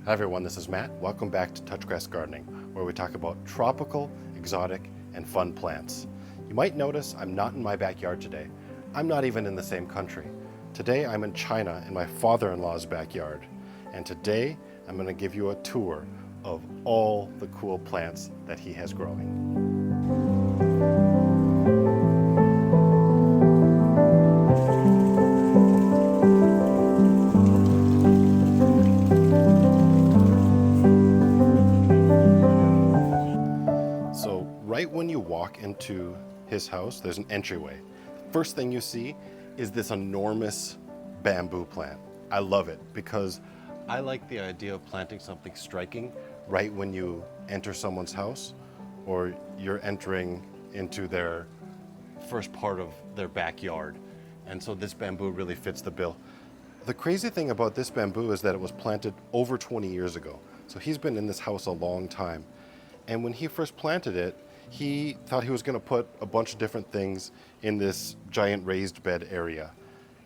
Hi everyone, this is Matt. Welcome back to Touchgrass Gardening, where we talk about tropical, exotic, and fun plants. You might notice I'm not in my backyard today. I'm not even in the same country. Today I'm in China in my father-in-law's backyard. And today I'm going to give you a tour of all the cool plants that he has growing. Right when you walk into his house, there's an entryway. First thing you see is this enormous bamboo plant. I love it because I like the idea of planting something striking right when you enter someone's house or you're entering into their first part of their backyard. And so this bamboo really fits the bill. The crazy thing about this bamboo is that it was planted over 20 years ago. So he's been in this house a long time. And when he first planted it, he thought he was going to put a bunch of different things in this giant raised bed area.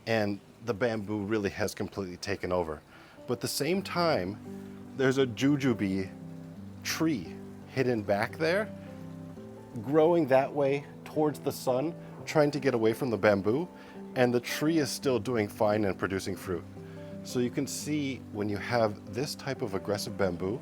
And the bamboo really has completely taken over. But at the same time, there's a jujube tree hidden back there, growing that way towards the sun, trying to get away from the bamboo. And the tree is still doing fine and producing fruit. So you can see when you have this type of aggressive bamboo,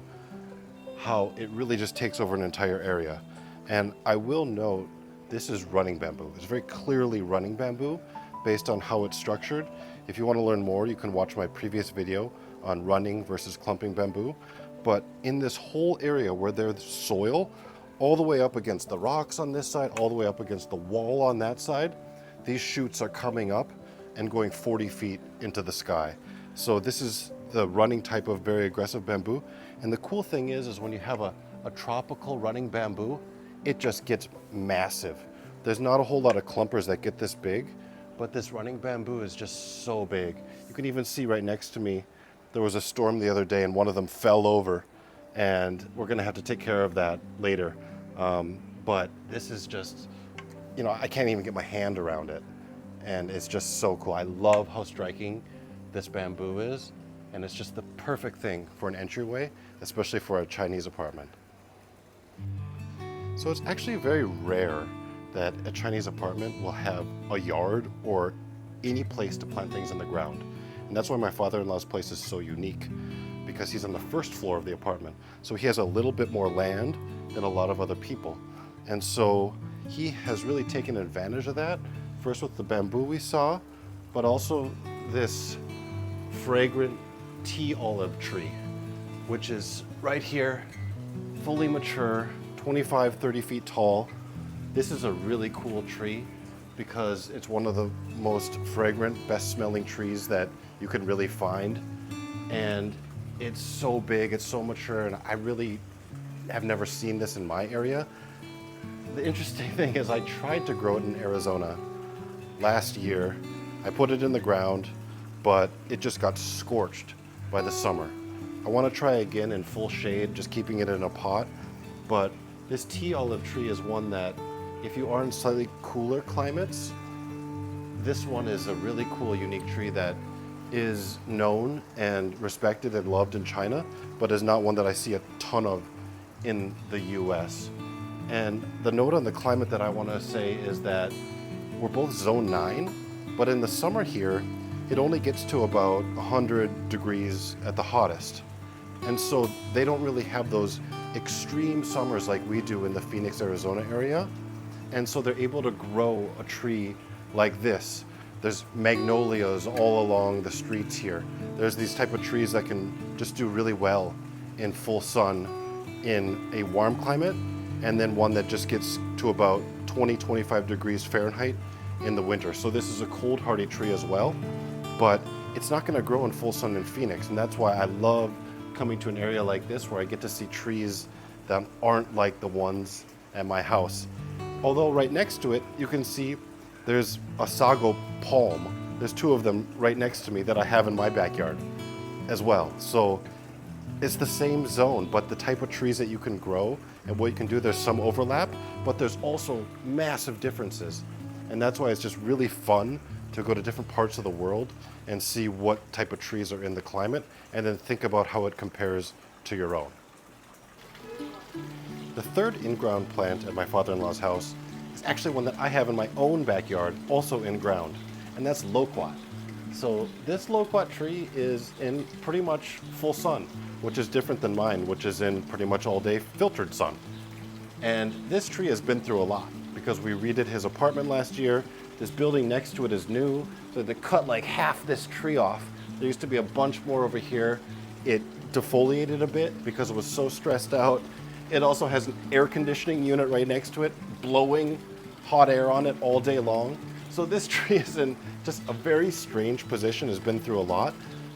how it really just takes over an entire area. And I will note, this is running bamboo. It's very clearly running bamboo based on how it's structured. If you want to learn more, you can watch my previous video on running versus clumping bamboo. But in this whole area where there's soil, all the way up against the rocks on this side, all the way up against the wall on that side, these shoots are coming up and going 40 feet into the sky. So this is the running type of very aggressive bamboo. And the cool thing is when you have a tropical running bamboo, it just gets massive. There's not a whole lot of clumpers that get this big, but this running bamboo is just so big. You can even see right next to me, there was a storm the other day and one of them fell over, and we're gonna have to take care of that later. But this is just, I can't even get my hand around it. And it's just so cool. I love how striking this bamboo is, and it's just the perfect thing for an entryway, especially for a Chinese apartment. So it's actually very rare that a Chinese apartment will have a yard or any place to plant things in the ground. And that's why my father-in-law's place is so unique, because he's on the first floor of the apartment. So he has a little bit more land than a lot of other people. And so he has really taken advantage of that, first with the bamboo we saw, but also this fragrant tea olive tree, which is right here, fully mature, 25, 30 feet tall. This is a really cool tree because it's one of the most fragrant, best smelling trees that you can really find. And it's so big, it's so mature, and I really have never seen this in my area. The interesting thing is I tried to grow it in Arizona last year. I put it in the ground, but it just got scorched by the summer. I want to try again in full shade, just keeping it in a pot. But this tea olive tree is one that, if you are in slightly cooler climates, this one is a really cool, unique tree that is known and respected and loved in China, but is not one that I see a ton of in the US. And the note on the climate that I want to say is that we're both zone 9, but in the summer here, it only gets to about 100 degrees at the hottest. And so they don't really have those extreme summers like we do in the Phoenix, Arizona area. And so they're able to grow a tree like this. There's magnolias all along the streets here. There's these type of trees that can just do really well in full sun in a warm climate, and then one that just gets to about 20, 25 degrees Fahrenheit in the winter. So this is a cold hardy tree as well, but it's not gonna grow in full sun in Phoenix. And that's why I love coming to an area like this where I get to see trees that aren't like the ones at my house. Although right next to it, you can see there's a sago palm. There's 2 of them right next to me that I have in my backyard as well. So it's the same zone, but the type of trees that you can grow and what you can do, there's some overlap, but there's also massive differences. And that's why it's just really fun to go to different parts of the world and see what type of trees are in the climate, and then think about how it compares to your own. The third in-ground plant at my father-in-law's house is actually one that I have in my own backyard, also in ground, and that's Loquat. So this Loquat tree is in pretty much full sun, which is different than mine, which is in pretty much all day filtered sun. And this tree has been through a lot because we redid his apartment last year. This building next to it is new, so they cut like half this tree off. There used to be a bunch more over here. It defoliated a bit because it was so stressed out. It also has an air conditioning unit right next to it, blowing hot air on it all day long. So this tree is in just a very strange position, has been through a lot,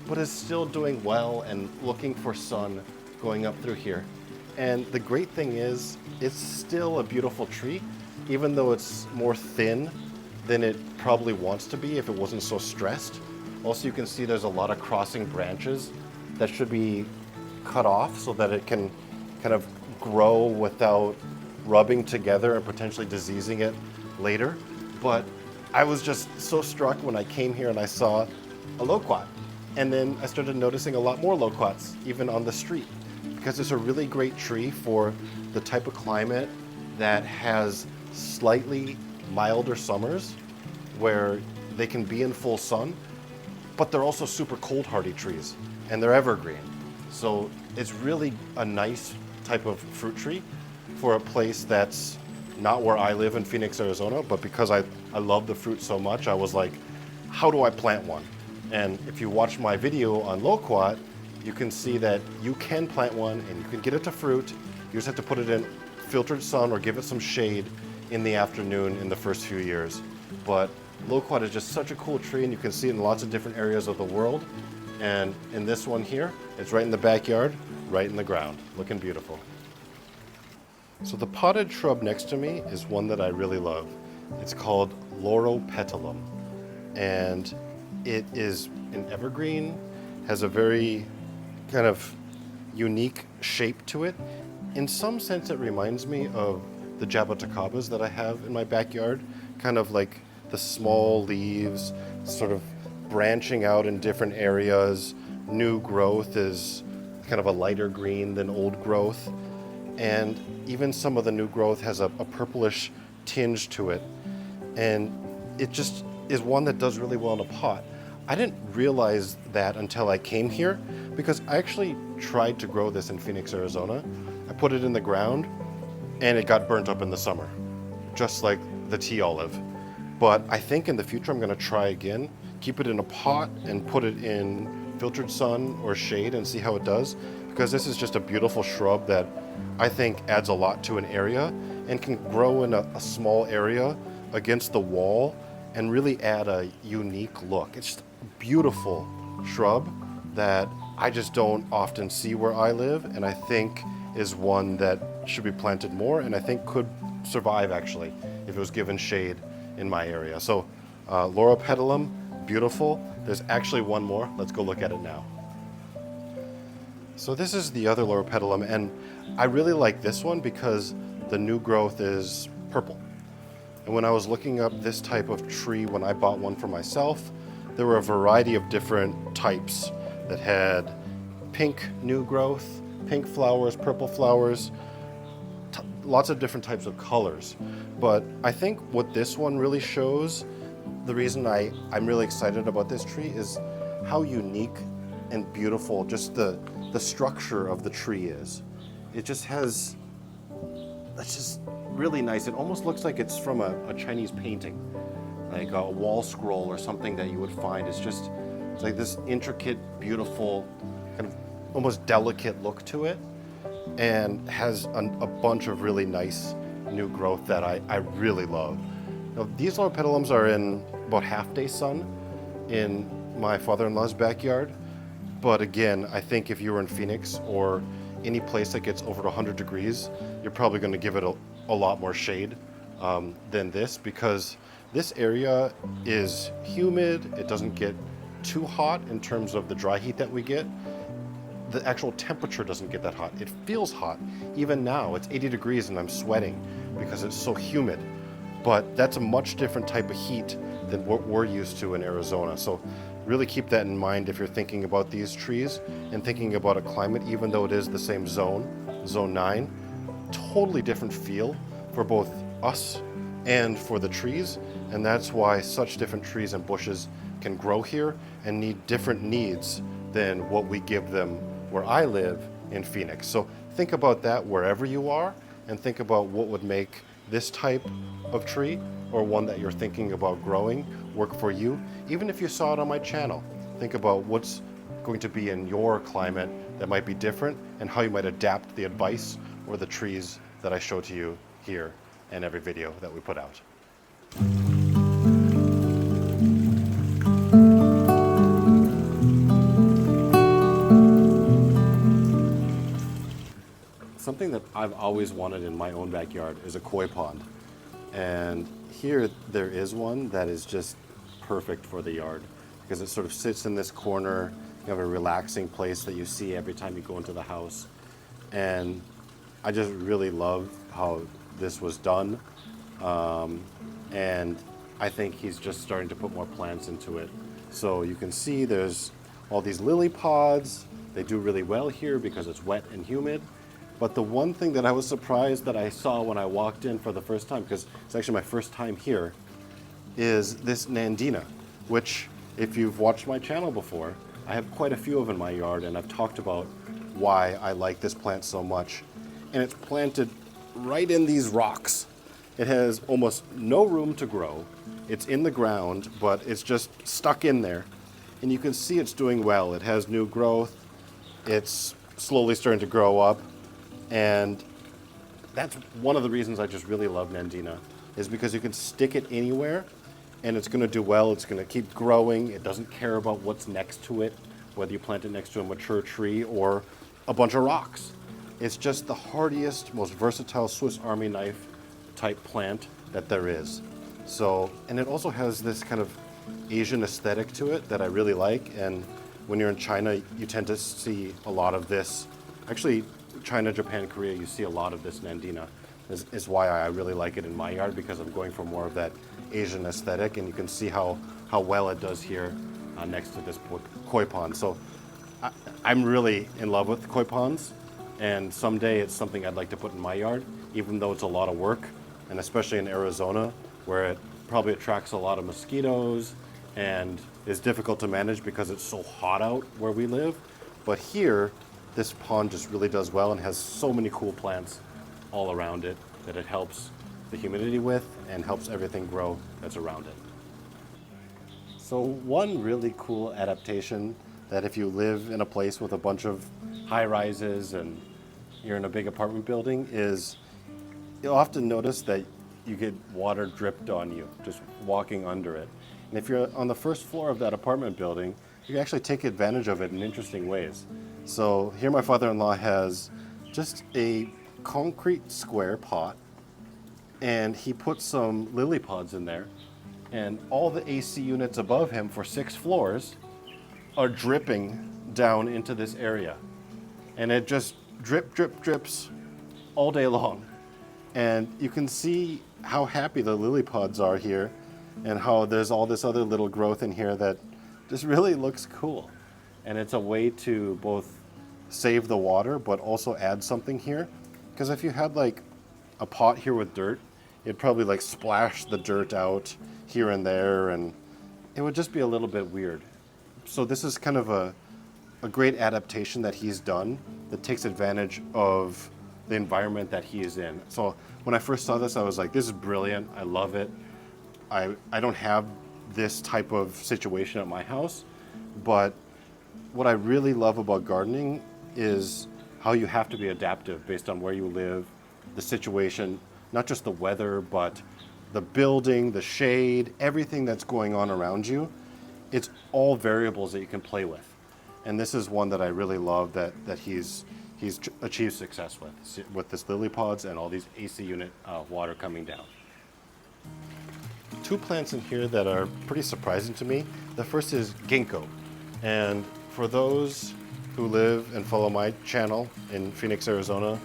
but is still doing well and looking for sun going up through here. And the great thing is, it's still a beautiful tree, even though it's more thin than it probably wants to be if it wasn't so stressed. Also, you can see there's a lot of crossing branches that should be cut off so that it can kind of grow without rubbing together and potentially diseasing it later. But I was just so struck when I came here and I saw a loquat. And then I started noticing a lot more loquats, even on the street, because it's a really great tree for the type of climate that has slightly milder summers where they can be in full sun, but they're also super cold hardy trees and they're evergreen. So it's really a nice type of fruit tree for a place that's not where I live in Phoenix, Arizona, but because I love the fruit so much, I was like, how do I plant one? And if you watch my video on Loquat, you can see that you can plant one and you can get it to fruit. You just have to put it in filtered sun or give it some shade in the afternoon in the first few years. But Loquat is just such a cool tree, and you can see it in lots of different areas of the world. And in this one here, it's right in the backyard, right in the ground, looking beautiful. So the potted shrub next to me is one that I really love. It's called Loropetalum, and it is an evergreen, has a very kind of unique shape to it. In some sense, it reminds me of the jaboticabas that I have in my backyard, kind of like the small leaves, sort of branching out in different areas. New growth is kind of a lighter green than old growth. And even some of the new growth has a purplish tinge to it. And it just is one that does really well in a pot. I didn't realize that until I came here, because I actually tried to grow this in Phoenix, Arizona. I put it in the ground and it got burnt up in the summer, just like the tea olive. But I think in the future I'm gonna try again, keep it in a pot and put it in filtered sun or shade and see how it does, because this is just a beautiful shrub that I think adds a lot to an area and can grow in a small area against the wall and really add a unique look. It's just a beautiful shrub that I just don't often see where I live, and I think is one that should be planted more, and I think could survive actually if it was given shade in my area. So Loropetalum, beautiful. There's actually one more. Let's go look at it now. So this is the other Loropetalum, and I really like this one because the new growth is purple. And when I was looking up this type of tree when I bought one for myself, there were a variety of different types that had pink new growth, pink flowers, purple flowers, lots of different types of colors. But I think what this one really shows, the reason I'm really excited about this tree is how unique and beautiful just the structure of the tree is. It just has, it's just really nice. It almost looks like it's from a Chinese painting, like a wall scroll or something that you would find. It's like this intricate, beautiful, kind of almost delicate look to it, and has a bunch of really nice new growth that I really love. Now, these Loropetalums are in about half-day sun in my father-in-law's backyard, but again, I think if you were in Phoenix or any place that gets over 100 degrees, you're probably going to give it a lot more shade than this, because this area is humid. It doesn't get too hot in terms of the dry heat that we get. The actual temperature doesn't get that hot. It feels hot. Even now, it's 80 degrees and I'm sweating because it's so humid. but that's a much different type of heat than what we're used to in Arizona. So really keep that in mind if you're thinking about these trees and thinking about a climate, even though it is the same zone, zone 9, totally different feel for both us and for the trees. And that's why such different trees and bushes can grow here and need different needs than what we give them where I live in Phoenix. So think about that wherever you are, and think about what would make this type of tree or one that you're thinking about growing work for you. Even if you saw it on my channel, think about what's going to be in your climate that might be different and how you might adapt the advice or the trees that I show to you here in every video that we put out. Something that I've always wanted in my own backyard is a koi pond. And here there is one that is just perfect for the yard because it sort of sits in this corner. You have a relaxing place that you see every time you go into the house. And I just really love how this was done. And I think he's just starting to put more plants into it. So you can see there's all these lily pods. They do really well here because it's wet and humid. But the one thing that I was surprised that I saw when I walked in for the first time, because it's actually my first time here, is this Nandina, which if you've watched my channel before, I have quite a few of in my yard, and I've talked about why I like this plant so much. And it's planted right in these rocks. It has almost no room to grow. It's in the ground, but it's just stuck in there. And you can see it's doing well. It has new growth. It's slowly starting to grow up. And that's one of the reasons I just really love Nandina, is because you can stick it anywhere and it's going to do well. It's going to keep growing. It doesn't care about what's next to it, whether you plant it next to a mature tree or a bunch of rocks. It's just the hardiest, most versatile Swiss Army knife type plant that there is. So, and it also has this kind of Asian aesthetic to it that I really like. And when you're in China, you tend to see a lot of this. Actually, China, Japan, Korea, you see a lot of this Nandina. Is why I really like it in my yard, because I'm going for more of that Asian aesthetic, and you can see how well it does here next to this koi pond. So I'm really in love with koi ponds, and someday it's something I'd like to put in my yard, even though it's a lot of work, and especially in Arizona, where it probably attracts a lot of mosquitoes and is difficult to manage because it's so hot out where we live. But here, this pond just really does well and has so many cool plants all around it that it helps the humidity with and helps everything grow that's around it. So one really cool adaptation that if you live in a place with a bunch of high rises and you're in a big apartment building is you'll often notice that you get water dripped on you just walking under it. And if you're on the first floor of that apartment building, you can actually take advantage of it in interesting ways. So here my father-in-law has just a concrete square pot, and he put some lily pods in there, and all the AC units above him for 6 floors are dripping down into this area. And it just drips all day long. And you can see how happy the lily pods are here and how there's all this other little growth in here that just really looks cool. And it's a way to both save the water but also add something here. Because if you had like a pot here with dirt, it'd probably like splash the dirt out here and there, and it would just be a little bit weird. So this is kind of a great adaptation that he's done that takes advantage of the environment that he is in. So when I first saw this, I was like, this is brilliant. I love it. I don't have this type of situation at my house, but what I really love about gardening is how you have to be adaptive based on where you live, the situation, not just the weather, but the building, the shade, everything that's going on around you. It's all variables that you can play with. And this is one that I really love that he's achieved success with this lily pods and all these AC unit water coming down. 2 plants in here that are pretty surprising to me. The first is Gingko. And for those who live and follow my channel in Phoenix, Arizona,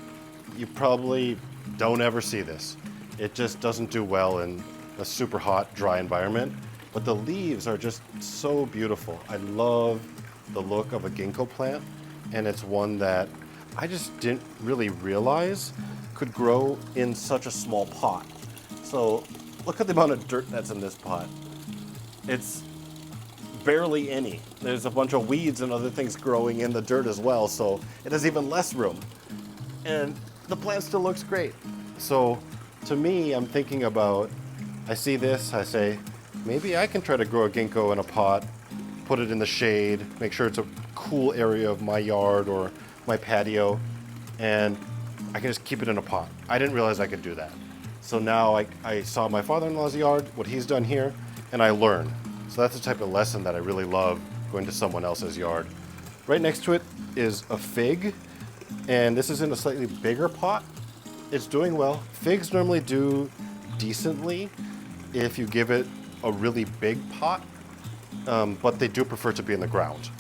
you probably don't ever see this. It just doesn't do well in a super hot, dry environment. But the leaves are just so beautiful. I love the look of a ginkgo plant, and it's one that I just didn't really realize could grow in such a small pot. So look at the amount of dirt that's in this pot. It's barely any. There's a bunch of weeds and other things growing in the dirt as well, so it has even less room. And the plant still looks great. So to me, I'm thinking about, I see this, I say, maybe I can try to grow a ginkgo in a pot, put it in the shade, make sure it's a cool area of my yard or my patio, and I can just keep it in a pot. I didn't realize I could do that. So now I saw my father-in-law's yard, what he's done here, and I learned. So that's the type of lesson that I really love, going to someone else's yard. Right next to it is a fig, and this is in a slightly bigger pot. It's doing well. Figs normally do decently if you give it a really big pot, but they do prefer to be in the ground.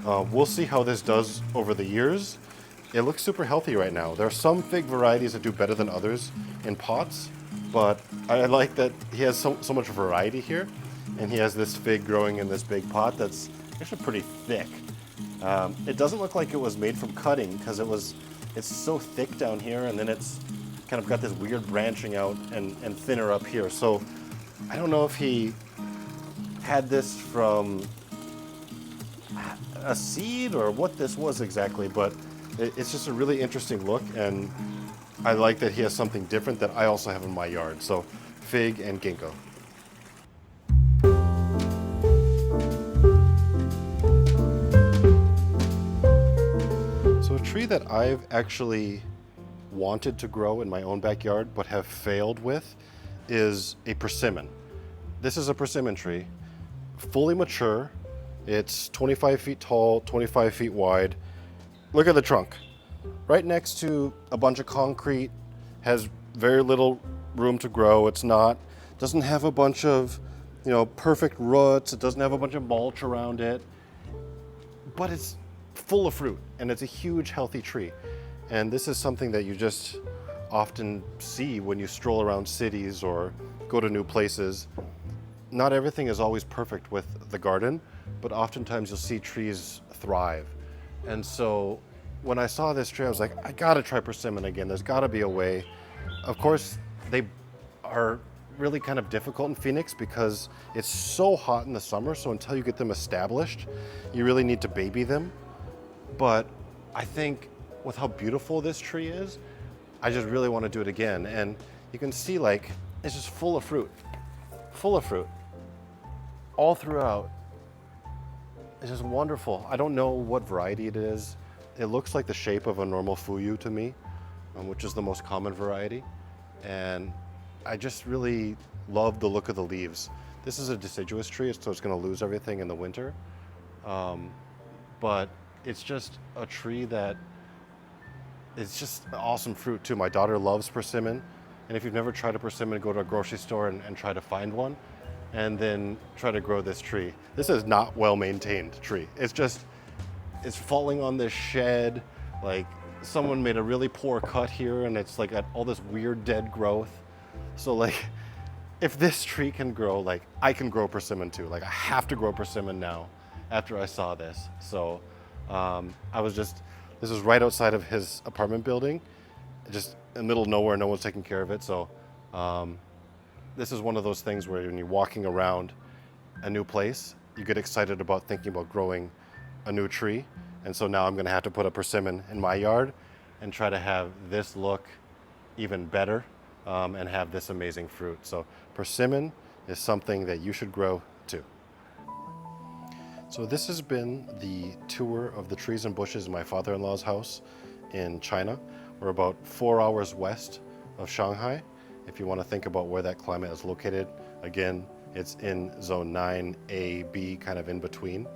We'll see how this does over the years. It looks super healthy right now. There are some fig varieties that do better than others in pots, but I like that he has so much variety here, and he has this fig growing in this big pot that's actually pretty thick. It doesn't look like it was made from cutting because it's so thick down here, and then it's kind of got this weird branching out and thinner up here. So I don't know if he had this from a seed or what this was exactly, but it's just a really interesting look, and I like that he has something different that I also have in my yard. So fig and ginkgo. So a tree that I've actually wanted to grow in my own backyard but have failed with is a persimmon. This is a persimmon tree, fully mature. It's 25 feet tall, 25 feet wide. Look at the trunk. Right next to a bunch of concrete, has very little room to grow. Doesn't have a bunch of, perfect roots. It doesn't have a bunch of mulch around it, but it's full of fruit, and it's a huge, healthy tree. And this is something that you just often see when you stroll around cities or go to new places. Not everything is always perfect with the garden, but oftentimes you'll see trees thrive. And so when I saw this tree, I was like, I gotta try persimmon again. There's gotta be a way. Of course, they are really kind of difficult in Phoenix because it's so hot in the summer, so until you get them established, you really need to baby them. But I think with how beautiful this tree is, I just really want to do it again. And you can see it's just full of fruit all throughout. It's just wonderful. I don't know what variety it is. It looks like the shape of a normal fuyu to me, which is the most common variety. And I just really love the look of the leaves. This is a deciduous tree, so it's going to lose everything in the winter. But it's just a tree that it's just awesome fruit too. My daughter loves persimmon. And if you've never tried a persimmon, go to a grocery store and try to find one, and then try to grow this tree. This is not well-maintained tree. It's falling on this shed. Like someone made a really poor cut here, and it's got all this weird dead growth. So if this tree can grow, I can grow persimmon too. I have to grow persimmon now after I saw this. So this was right outside of his apartment building, just in the middle of nowhere. No one's taking care of it. So this is one of those things where when you're walking around a new place, you get excited about thinking about growing a new tree. And so now I'm going to have to put a persimmon in my yard and try to have this look even better and have this amazing fruit. So persimmon is something that you should grow too. So this has been the tour of the trees and bushes in my father-in-law's house in China. We're about 4 hours west of Shanghai. If you want to think about where that climate is located, again, it's in zone 9A, B, kind of in between.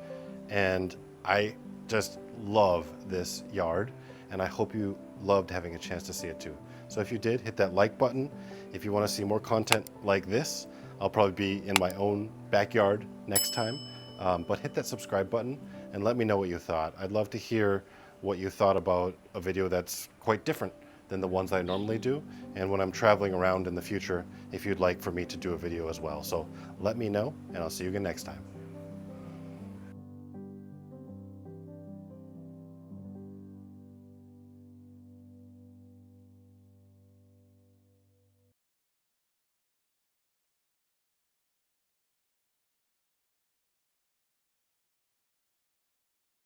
And I just love this yard, and I hope you loved having a chance to see it too. So if you did, hit that like button. If you want to see more content like this, I'll probably be in my own backyard next time. But hit that subscribe button and let me know what you thought. I'd love to hear what you thought about a video that's quite different than the ones that I normally do, and when I'm traveling around in the future, if you'd like for me to do a video as well. So let me know, and I'll see you again next time.